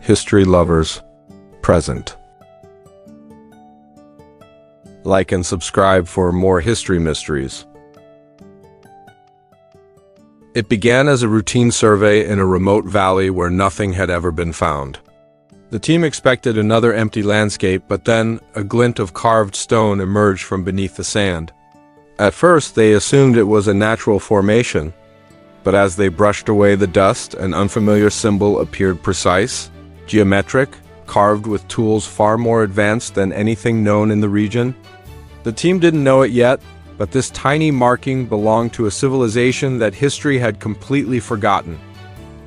history lovers present. Like and subscribe for more history mysteries. It began as a routine survey in a remote valley where nothing had ever been found. The team expected another empty landscape, but then a glint of carved stone emerged from beneath the sand. At first, they assumed it was a natural formation, but as they brushed away the dust, an unfamiliar symbol appeared precise, geometric, carved with tools far more advanced than anything known in the region. The team didn't know it yet, but this tiny marking belonged to a civilization that history had completely forgotten.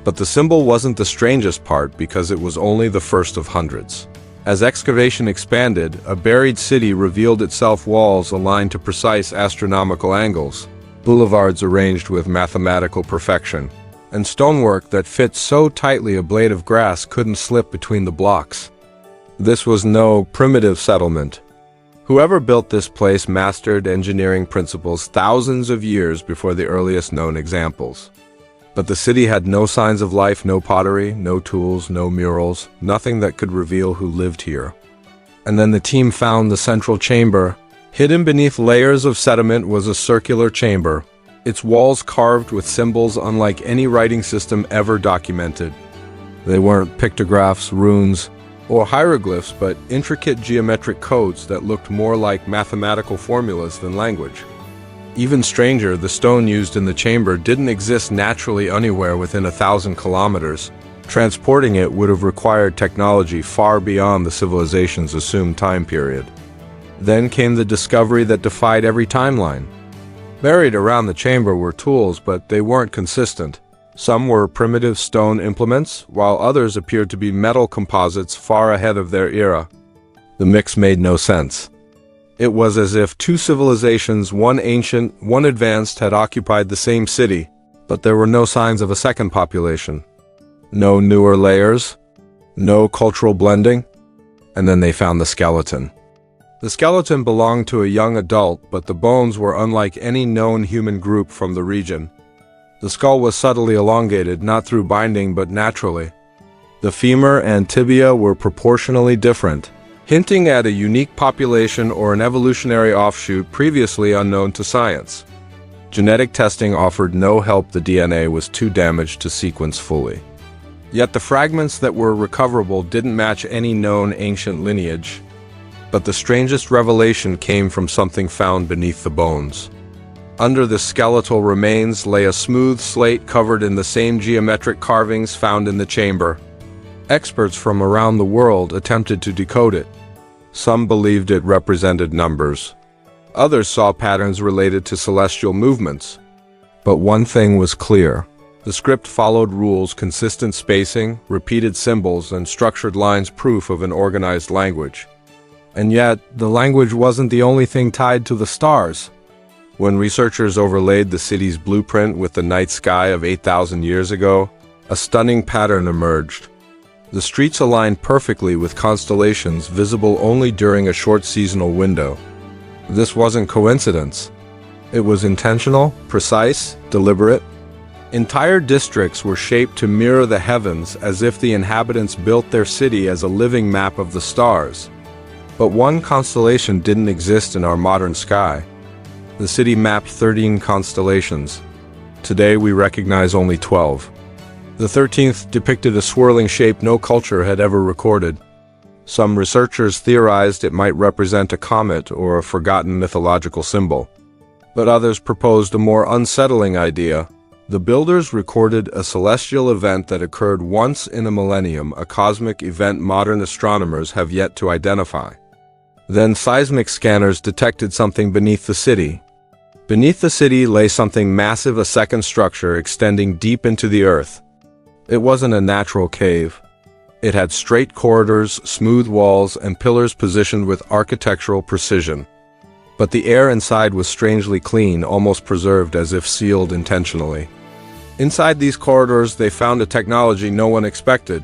But the symbol wasn't the strangest part because it was only the first of hundreds. As excavation expanded, a buried city revealed itself, walls aligned to precise astronomical angles, boulevards arranged with mathematical perfection, and stonework that fit so tightly a blade of grass couldn't slip between the blocks. This was no primitive settlement. Whoever built this place mastered engineering principles thousands of years before the earliest known examples. But the city had no signs of life, no pottery, no tools, no murals, nothing that could reveal who lived here. And then the team found the central chamber. Hidden beneath layers of sediment was a circular chamber, its walls carved with symbols unlike any writing system ever documented. They weren't pictographs, runes, or hieroglyphs, but intricate geometric codes that looked more like mathematical formulas than language. Even stranger, the stone used in the chamber didn't exist naturally anywhere within 1,000 kilometers. Transporting it would have required technology far beyond the civilization's assumed time period. Then came the discovery that defied every timeline. Buried around the chamber were tools, but they weren't consistent. Some were primitive stone implements, while others appeared to be metal composites far ahead of their era. The mix made no sense. It was as if two civilizations, one ancient, one advanced, had occupied the same city, but there were no signs of a second population. No newer layers, no cultural blending, and then they found the skeleton. The skeleton belonged to a young adult, but the bones were unlike any known human group from the region. The skull was subtly elongated, not through binding but naturally. The femur and tibia were proportionally different, hinting at a unique population or an evolutionary offshoot previously unknown to science. Genetic testing offered no help. The DNA was too damaged to sequence fully. Yet the fragments that were recoverable didn't match any known ancient lineage. But the strangest revelation came from something found beneath the bones. Under the skeletal remains lay a smooth slate covered in the same geometric carvings found in the chamber. Experts from around the world attempted to decode it. Some believed it represented numbers. Others saw patterns related to celestial movements. But one thing was clear. The script followed rules: consistent spacing, repeated symbols, and structured lines, proof of an organized language. And yet, the language wasn't the only thing tied to the stars. When researchers overlaid the city's blueprint with the night sky of 8,000 years ago, a stunning pattern emerged. The streets aligned perfectly with constellations visible only during a short seasonal window. This wasn't coincidence. It was intentional, precise, deliberate. Entire districts were shaped to mirror the heavens, as if the inhabitants built their city as a living map of the stars. But one constellation didn't exist in our modern sky. The city mapped 13 constellations. Today we recognize only 12. The 13th depicted a swirling shape no culture had ever recorded. Some researchers theorized it might represent a comet or a forgotten mythological symbol. But others proposed a more unsettling idea. The builders recorded a celestial event that occurred once in a millennium, a cosmic event modern astronomers have yet to identify. Then seismic scanners detected something beneath the city. Beneath the city lay something massive, a second structure extending deep into the earth. It wasn't a natural cave. It had straight corridors, smooth walls, and pillars positioned with architectural precision. But the air inside was strangely clean, almost preserved, as if sealed intentionally. Inside these corridors, they found a technology no one expected.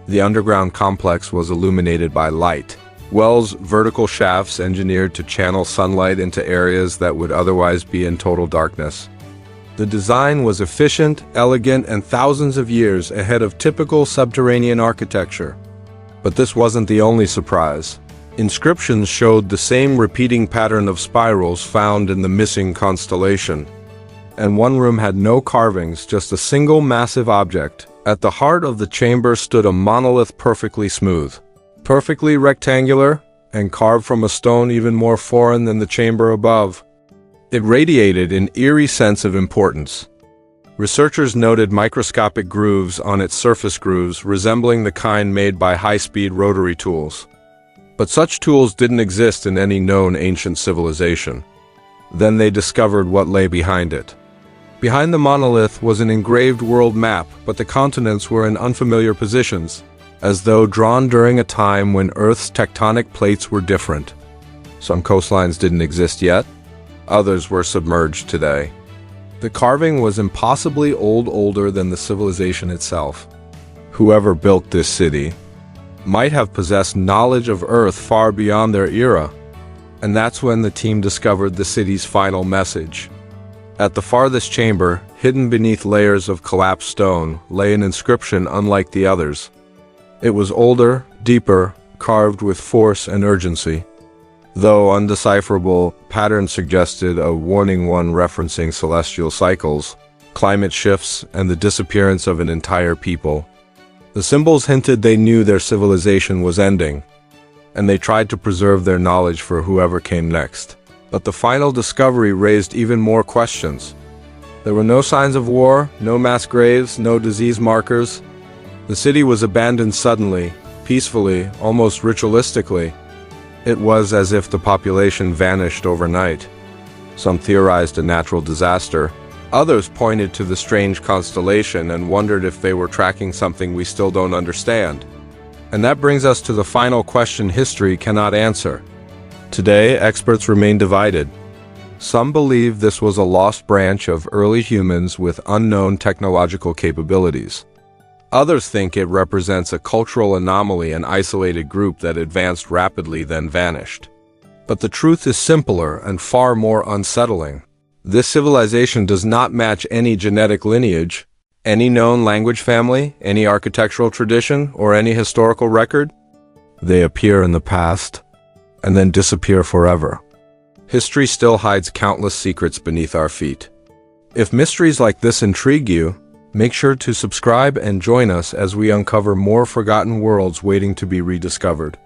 The underground complex was illuminated by light. Wells, vertical shafts engineered to channel sunlight into areas that would otherwise be in total darkness. The design was efficient, elegant, and thousands of years ahead of typical subterranean architecture. But this wasn't the only surprise. Inscriptions showed the same repeating pattern of spirals found in the missing constellation. And one room had no carvings, just a single massive object. At the heart of the chamber stood a monolith perfectly smooth, perfectly rectangular, and carved from a stone even more foreign than the chamber above. It radiated an eerie sense of importance. Researchers noted microscopic grooves on its surface grooves resembling the kind made by high-speed rotary tools. But such tools didn't exist in any known ancient civilization. Then they discovered what lay behind it. Behind the monolith was an engraved world map, but the continents were in unfamiliar positions, as though drawn during a time when Earth's tectonic plates were different. Some coastlines didn't exist yet. Others were submerged today. The carving was impossibly older than the civilization itself. Whoever built this city might have possessed knowledge of Earth far beyond their era. And that's when the team discovered the city's final message. At the farthest chamber, hidden beneath layers of collapsed stone, lay an inscription unlike the others. It was older, deeper, carved with force and urgency. Though undecipherable, patterns suggested a warning, one referencing celestial cycles, climate shifts, and the disappearance of an entire people. The symbols hinted they knew their civilization was ending, and they tried to preserve their knowledge for whoever came next. But the final discovery raised even more questions. There were no signs of war, no mass graves, no disease markers. The city was abandoned suddenly, peacefully, almost ritualistically. It was as if the population vanished overnight. Some theorized a natural disaster. Others pointed to the strange constellation and wondered if they were tracking something we still don't understand. And that brings us to the final question history cannot answer. Today, experts remain divided. Some believe this was a lost branch of early humans with unknown technological capabilities. Others think it represents a cultural anomaly, an isolated group that advanced rapidly then vanished. But the truth is simpler and far more unsettling. This civilization does not match any genetic lineage, any known language family, any architectural tradition, or any historical record. They appear in the past and then disappear forever. History still hides countless secrets beneath our feet. If mysteries like this intrigue you, make sure to subscribe and join us as we uncover more forgotten worlds waiting to be rediscovered.